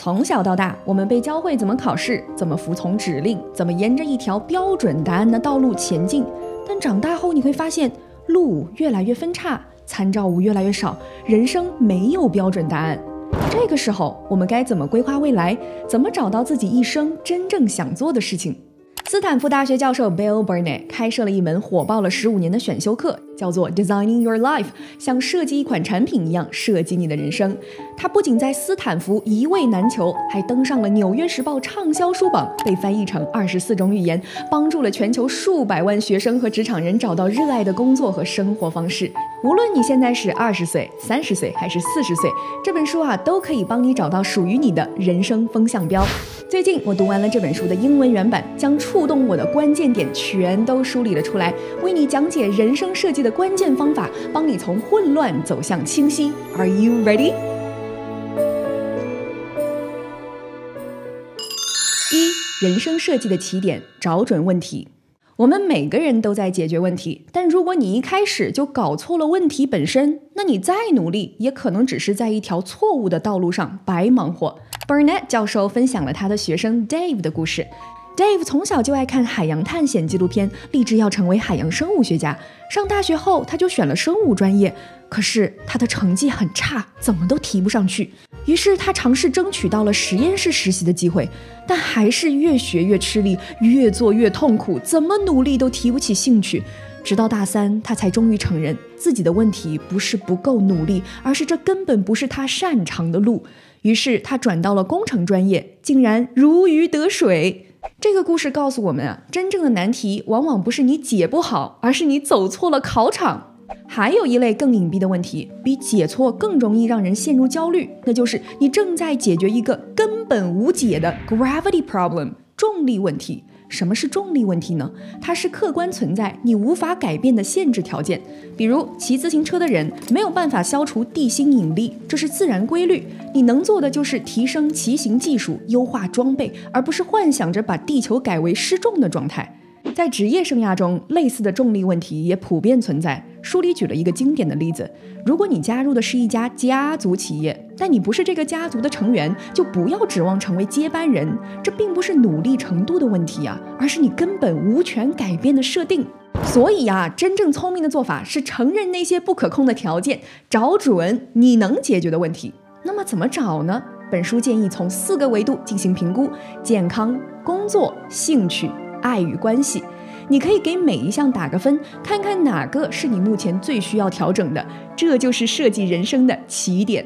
从小到大，我们被教会怎么考试，怎么服从指令，怎么沿着一条标准答案的道路前进。但长大后你会发现，路越来越分叉，参照物越来越少，人生没有标准答案。这个时候，我们该怎么规划未来？怎么找到自己一生真正想做的事情？斯坦福大学教授 Bill Burnett 开设了一门火爆了15年的选修课，叫做 Designing Your Life， 像设计一款产品一样设计你的人生。他不仅在斯坦福一位难求，还登上了纽约时报畅销书榜，被翻译成24种语言，帮助了全球数百万学生和职场人找到热爱的工作和生活方式。无论你现在是20岁、30岁还是40岁，这本书都可以帮你找到属于你的人生风向标。最近我读完了这本书的英文原版，将触动我的关键点全都梳理了出来，为你讲解人生设计的关键方法，帮你从混乱走向清晰。Are you ready? 1. 人生设计的起点，找准问题。我们每个人都在解决问题，但如果你一开始就搞错了问题本身，那你再努力也可能只是在一条错误的道路上白忙活。Burnett 教授分享了他的学生 Dave 的故事。Dave 从小就爱看海洋探险纪录片，立志要成为海洋生物学家。上大学后，他就选了生物专业，可是他的成绩很差，怎么都提不上去。于是他尝试争取到了实验室实习的机会，但还是越学越吃力，越做越痛苦，怎么努力都提不起兴趣。直到大3，他才终于承认自己的问题不是不够努力，而是这根本不是他擅长的路。于是他转到了工程专业，竟然如鱼得水。这个故事告诉我们真正的难题往往不是你解不好，而是你走错了考场。还有一类更隐蔽的问题，比解错更容易让人陷入焦虑，那就是你正在解决一个根本无解的 gravity problem， 重力问题。什么是重力问题呢？它是客观存在你无法改变的限制条件。比如骑自行车的人没有办法消除地心引力，这是自然规律。你能做的就是提升骑行技术，优化装备，而不是幻想着把地球改为失重的状态。在职业生涯中，类似的重力问题也普遍存在。书里举了一个经典的例子，如果你加入的是一家家族企业，但你不是这个家族的成员，就不要指望成为接班人。这并不是努力程度的问题而是你根本无权改变的设定。所以真正聪明的做法是承认那些不可控的条件，找准你能解决的问题。那么怎么找呢？本书建议从4个维度进行评估：健康、工作、兴趣、爱与关系。你可以给每一项打个分，看看哪个是你目前最需要调整的，这就是设计人生的起点。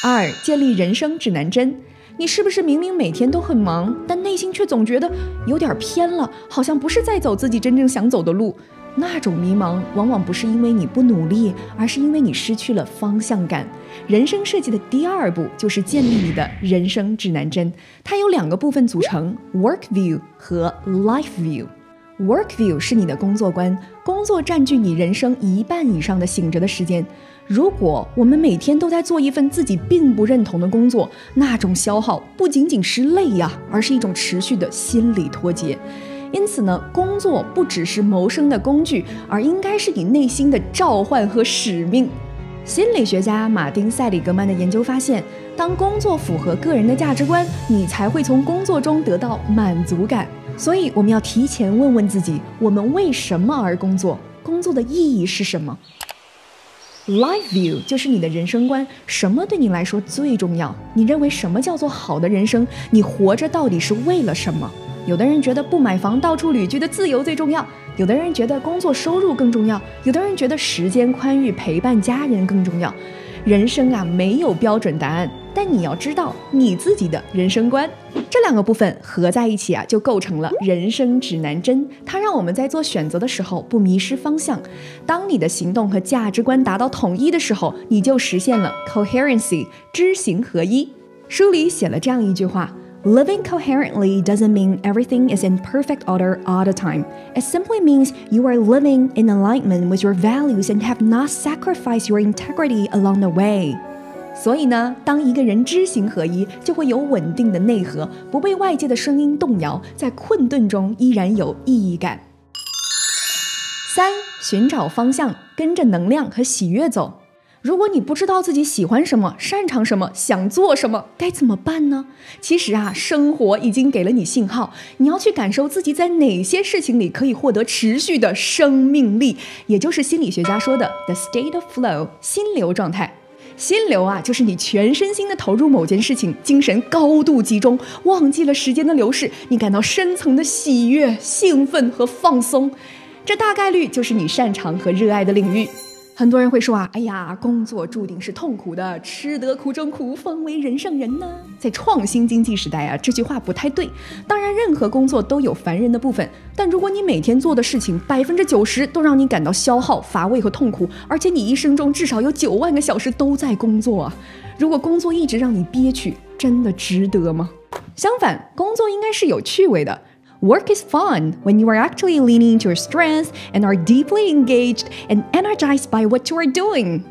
2. 建立人生指南针。你是不是明明每天都很忙，但内心却总觉得有点偏了，好像不是在走自己真正想走的路？那种迷茫往往不是因为你不努力，而是因为你失去了方向感。人生设计的第2步就是建立你的人生指南针，它有2个部分组成， Work View 和 Life View。Work View 是你的工作观，工作占据你人生1半以上的醒着的时间。如果我们每天都在做一份自己并不认同的工作，那种消耗不仅仅是累而是一种持续的心理脱节。因此呢，工作不只是谋生的工具，而应该是你内心的召唤和使命。心理学家马丁·塞里格曼的研究发现，当工作符合个人的价值观，你才会从工作中得到满足感。所以我们要提前问问自己，我们为什么而工作？工作的意义是什么？ Life View 就是你的人生观，什么对你来说最重要？你认为什么叫做好的人生？你活着到底是为了什么？有的人觉得不买房到处旅居的自由最重要，有的人觉得工作收入更重要，有的人觉得时间宽裕陪伴家人更重要。人生没有标准答案，但你要知道你自己的人生观。这2个部分合在一起就构成了人生指南针，它让我们在做选择的时候不迷失方向。当你的行动和价值观达到统一的时候，你就实现了 coherency， 知行合一。书里写了这样一句话：Living coherently doesn't mean everything is in perfect order all the time. It simply means you are living in alignment with your values and have not sacrificed your integrity along the way. 所以呢，当一个人知行合一，就会有稳定的内核，不被外界的声音动摇，在困顿中依然有意义感。3. 寻找方向，跟着能量和喜悦走。如果你不知道自己喜欢什么、擅长什么、想做什么，该怎么办呢？其实啊，生活已经给了你信号，你要去感受自己在哪些事情里可以获得持续的生命力，也就是心理学家说的 the state of flow 心流状态。心流啊，就是你全身心的投入某件事情，精神高度集中，忘记了时间的流逝，你感到深层的喜悦、兴奋和放松。这大概率就是你擅长和热爱的领域。很多人会说啊，哎呀，工作注定是痛苦的，吃得苦中苦，方为人上人呢。在创新经济时代啊，这句话不太对。当然，任何工作都有烦人的部分，但如果你每天做的事情90%都让你感到消耗、乏味和痛苦，而且你一生中至少有9万个小时都在工作啊，如果工作一直让你憋屈，真的值得吗？相反，工作应该是有趣味的。Work is fun when you are actually leaning into your strengths and are deeply engaged and energized by what you are doing.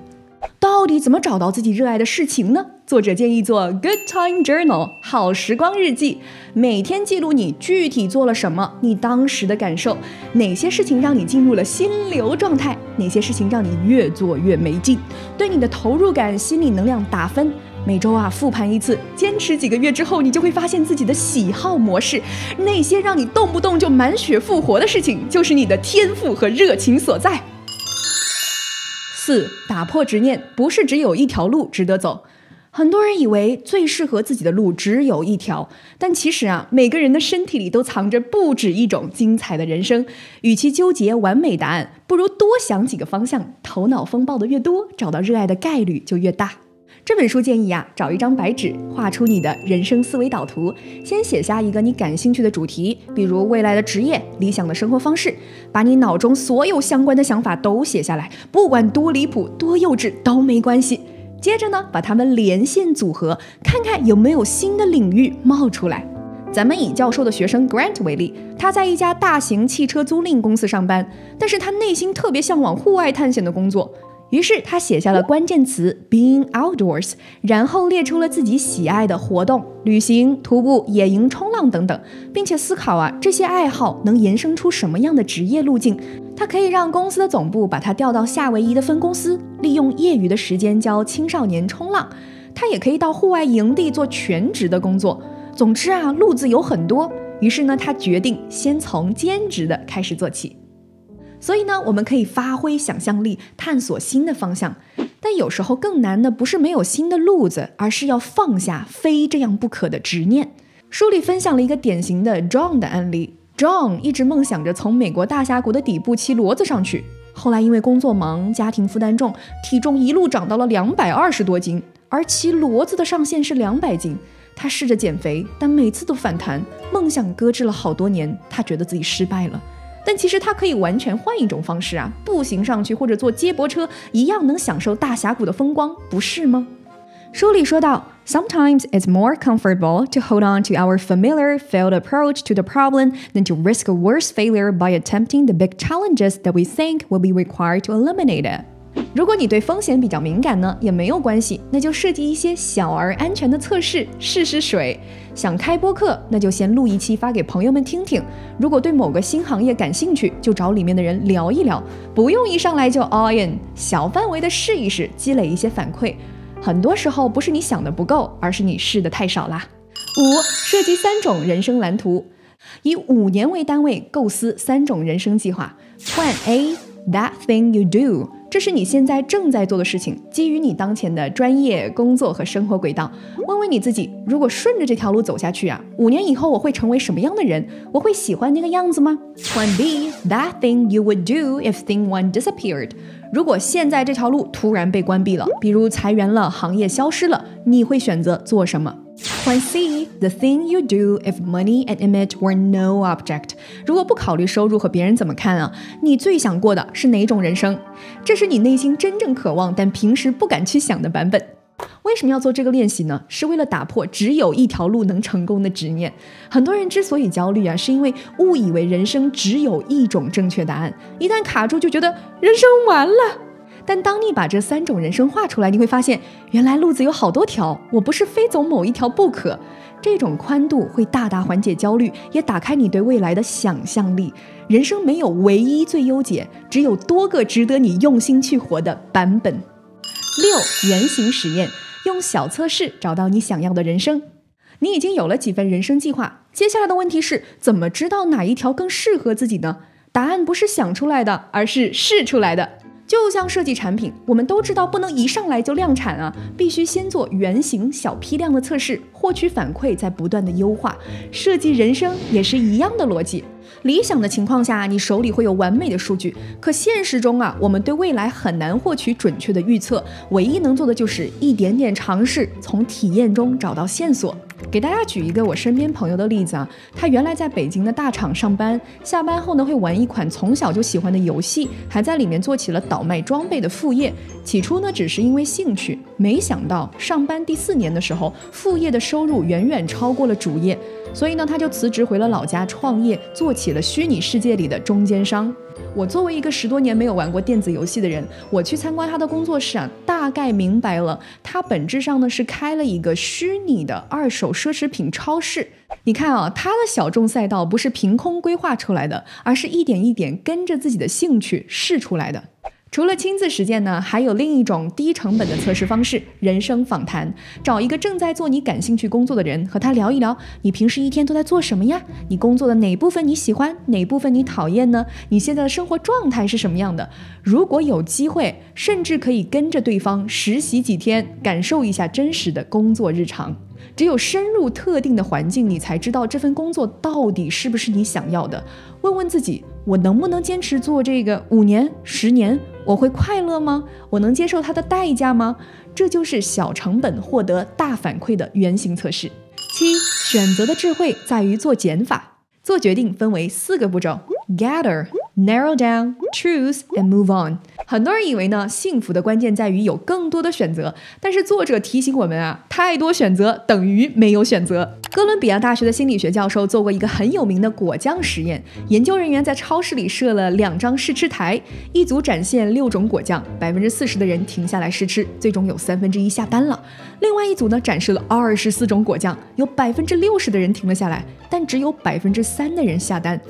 到底怎么找到自己热爱的事情呢？作者建议做 Good Time Journal 好时光日记，每天记录你具体做了什么，你当时的感受，哪些事情让你进入了心流状态，哪些事情让你越做越没劲，对你的投入感、心理能量打分。每周啊复盘一次，坚持几个月之后，你就会发现自己的喜好模式，那些让你动不动就满血复活的事情，就是你的天赋和热情所在。4. 打破执念，不是只有一条路值得走。很多人以为最适合自己的路只有一条，但其实啊，每个人的身体里都藏着不止一种精彩的人生。与其纠结完美答案，不如多想几个方向，头脑风暴的越多，找到热爱的概率就越大。这本书建议啊，找一张白纸，画出你的人生思维导图，先写下一个你感兴趣的主题，比如未来的职业、理想的生活方式，把你脑中所有相关的想法都写下来，不管多离谱、多幼稚都没关系。接着呢，把它们连线组合，看看有没有新的领域冒出来。咱们以教授的学生 Grant 为例，他在一家大型汽车租赁公司上班，但是他内心特别向往户外探险的工作。于是他写下了关键词 being outdoors， 然后列出了自己喜爱的活动，旅行、徒步、野营、冲浪等等，并且思考啊，这些爱好能延伸出什么样的职业路径。他可以让公司的总部把他调到夏威夷的分公司，利用业余的时间教青少年冲浪。他也可以到户外营地做全职的工作。总之啊，路子有很多。于是呢，他决定先从兼职的开始做起。所以呢，我们可以发挥想象力，探索新的方向。但有时候更难的不是没有新的路子，而是要放下非这样不可的执念。书里分享了一个典型的 John 的案例。John 一直梦想着从美国大峡谷的底部骑骡子上去，后来因为工作忙、家庭负担重，体重一路涨到了220多斤，而骑骡子的上限是200斤。他试着减肥，但每次都反弹，梦想搁置了好多年，他觉得自己失败了。但其实他可以完全换一种方式啊，步行上去或者坐接驳车，一样能享受大峡谷的风光，不是吗？书里说到 Sometimes it's more comfortable to hold on to our familiar failed approach to the problem than to risk a worse failure by attempting the big challenges that we think will be required to eliminate it. 如果你对风险比较敏感呢，也没有关系，那就设计一些小而安全的测试，试试水。想开播客，那就先录一期发给朋友们听听。如果对某个新行业感兴趣，就找里面的人聊一聊，不用一上来就 all in， 小范围的试一试，积累一些反馈。很多时候不是你想的不够，而是你试的太少啦。5. 设计3种人生蓝图，以5年为单位构思3种人生计划。Plan A, that thing you do， 这是你现在正在做的事情，基于你当前的专业、工作和生活轨道，问问你自己，如果顺着这条路走下去啊，5年以后我会成为什么样的人？我会喜欢那个样子吗？ Plan B, that thing you would do if thing 1 disappeared， 如果现在这条路突然被关闭了，比如裁员了，行业消失了，你会选择做什么？ Plan C, the thing you do if money and image were no object， 如果不考虑收入和别人怎么看啊，你最想过的是哪种人生？这是你内心真正渴望但平时不敢去想的版本。为什么要做这个练习呢？是为了打破只有一条路能成功的执念。很多人之所以焦虑啊，是因为误以为人生只有一种正确答案，一旦卡住就觉得人生完了。但当你把这3种人生画出来，你会发现原来路子有好多条，我不是非走某一条不可。这种宽度会大大缓解焦虑，也打开你对未来的想象力。人生没有唯一最优解，只有多个值得你用心去活的版本。6、原型实验，用小测试找到你想要的人生。你已经有了几份人生计划，接下来的问题是怎么知道哪一条更适合自己呢？答案不是想出来的，而是试出来的。就像设计产品，我们都知道不能一上来就量产啊，必须先做原型小批量的测试，获取反馈，再不断的优化。设计人生也是一样的逻辑。理想的情况下，你手里会有完美的数据，可现实中啊，我们对未来很难获取准确的预测，唯一能做的就是一点点尝试，从体验中找到线索。给大家举一个我身边朋友的例子啊，他原来在北京的大厂上班，下班后呢会玩一款从小就喜欢的游戏，还在里面做起了倒卖装备的副业。起初呢只是因为兴趣，没想到上班第4年的时候，副业的收入远远超过了主业，所以呢他就辞职回了老家创业，做起了虚拟世界里的中间商。我作为一个10多年没有玩过电子游戏的人，我去参观他的工作室啊，大概明白了，他本质上呢是开了一个虚拟的二手奢侈品超市。你看啊，他的小众赛道不是凭空规划出来的，而是一点一点跟着自己的兴趣试出来的。除了亲自实践呢，还有另一种低成本的测试方式，人生访谈。找一个正在做你感兴趣工作的人，和他聊一聊，你平时一天都在做什么呀？你工作的哪部分你喜欢，哪部分你讨厌呢？你现在的生活状态是什么样的？如果有机会，甚至可以跟着对方实习几天，感受一下真实的工作日常。只有深入特定的环境，你才知道这份工作到底是不是你想要的。问问自己，我能不能坚持做这个5年、10年？我会快乐吗？我能接受它的代价吗？这就是小成本获得大反馈的原型测试。7、选择的智慧在于做减法。做决定分为4个步骤 ：gather、narrow down、choose and move on。很多人以为呢，幸福的关键在于有更多的选择，但是作者提醒我们啊，太多选择等于没有选择。哥伦比亚大学的心理学教授做过一个很有名的果酱实验，研究人员在超市里设了2张试吃台，一组展现6种果酱，40%的人停下来试吃，最终有1/3下单了。另外一组呢，展示了24种果酱，有60%的人停了下来，但只有3%的人下单。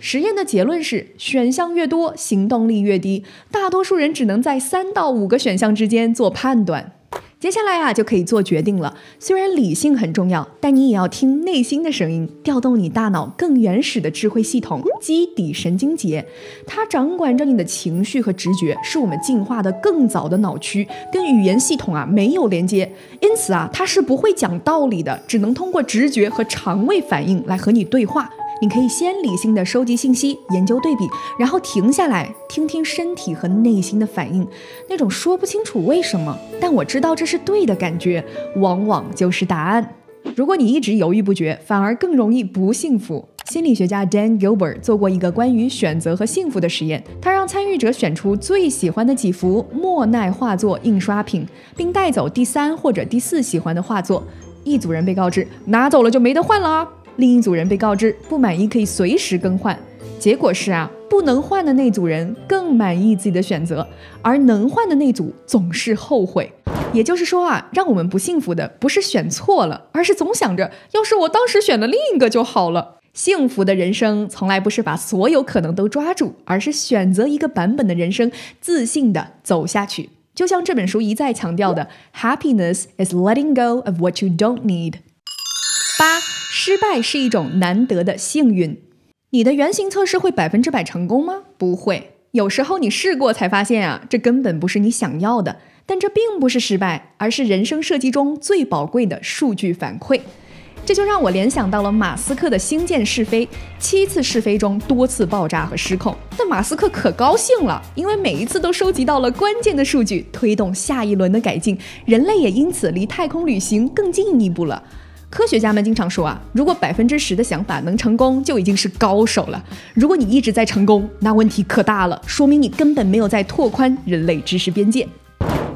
实验的结论是，选项越多，行动力越低，大多数人只能在3到5个选项之间做判断。接下来啊，就可以做决定了。虽然理性很重要，但你也要听内心的声音，调动你大脑更原始的智慧系统——基底神经节。它掌管着你的情绪和直觉，是我们进化的更早的脑区，跟语言系统啊没有连接，因此啊，它是不会讲道理的，只能通过直觉和肠胃反应来和你对话。你可以先理性的收集信息，研究对比，然后停下来听听身体和内心的反应，那种说不清楚为什么，但我知道这是对的感觉，往往就是答案。如果你一直犹豫不决，反而更容易不幸福。心理学家 Dan Gilbert 做过一个关于选择和幸福的实验，他让参与者选出最喜欢的几幅莫奈画作印刷品，并带走第3或者第4喜欢的画作。一组人被告知拿走了就没得换了啊，另一组人被告知不满意可以随时更换。结果是啊，不能换的那组人更满意自己的选择，而能换的那组总是后悔。也就是说啊，让我们不幸福的不是选错了，而是总想着要是我当时选了另一个就好了。幸福的人生从来不是把所有可能都抓住，而是选择一个版本的人生，自信地走下去。就像这本书一再强调的 Happiness is letting go of what you don't need。 8. 失败是一种难得的幸运。你的原型测试会100%成功吗？不会。有时候你试过才发现啊，这根本不是你想要的，但这并不是失败，而是人生设计中最宝贵的数据反馈。这就让我联想到了马斯克的星舰试飞，7次试飞中多次爆炸和失控，但马斯克可高兴了，因为每一次都收集到了关键的数据，推动下一轮的改进，人类也因此离太空旅行更进一步了。科学家们经常说啊，如果10%的想法能成功，就已经是高手了。如果你一直在成功，那问题可大了，说明你根本没有在拓宽人类知识边界。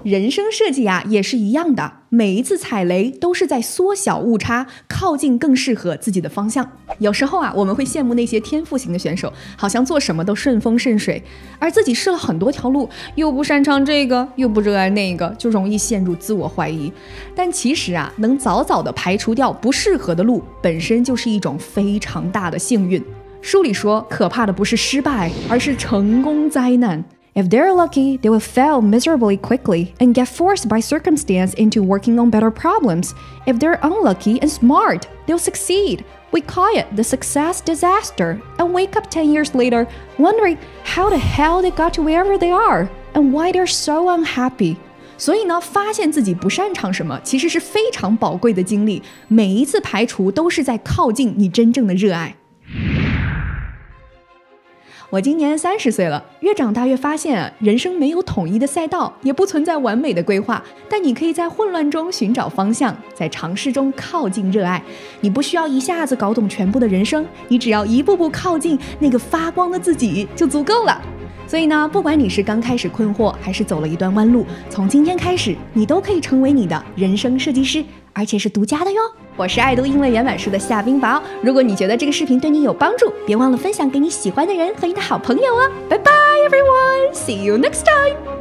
人生设计啊，也是一样的，每一次踩雷都是在缩小误差，靠近更适合自己的方向。有时候啊，我们会羡慕那些天赋型的选手，好像做什么都顺风顺水，而自己试了很多条路，又不擅长这个，又不热爱那个，就容易陷入自我怀疑。但其实啊，能早早的排除掉不适合的路，本身就是一种非常大的幸运。书里说，可怕的不是失败，而是成功灾难。If they're lucky, they will fail miserably quickly and get forced by circumstance into working on better problems. If they're unlucky and smart, they'll succeed. We call it the success disaster and wake up 10 years later wondering how the hell they got to wherever they are and why they're so unhappy. 所以呢，发现自己不擅长什么，其实是非常宝贵的经历。每一次排除都是在靠近你真正的热爱。我今年30岁了，越长大越发现人生没有统一的赛道，也不存在完美的规划，但你可以在混乱中寻找方向，在尝试中靠近热爱。你不需要一下子搞懂全部的人生，你只要一步步靠近那个发光的自己就足够了。所以呢，不管你是刚开始困惑，还是走了一段弯路，从今天开始，你都可以成为你的人生设计师，而且是独家的哟。我是爱读英文原版书的夏冰雹，如果你觉得这个视频对你有帮助，别忘了分享给你喜欢的人和你的好朋友哦。Bye bye everyone, see you next time.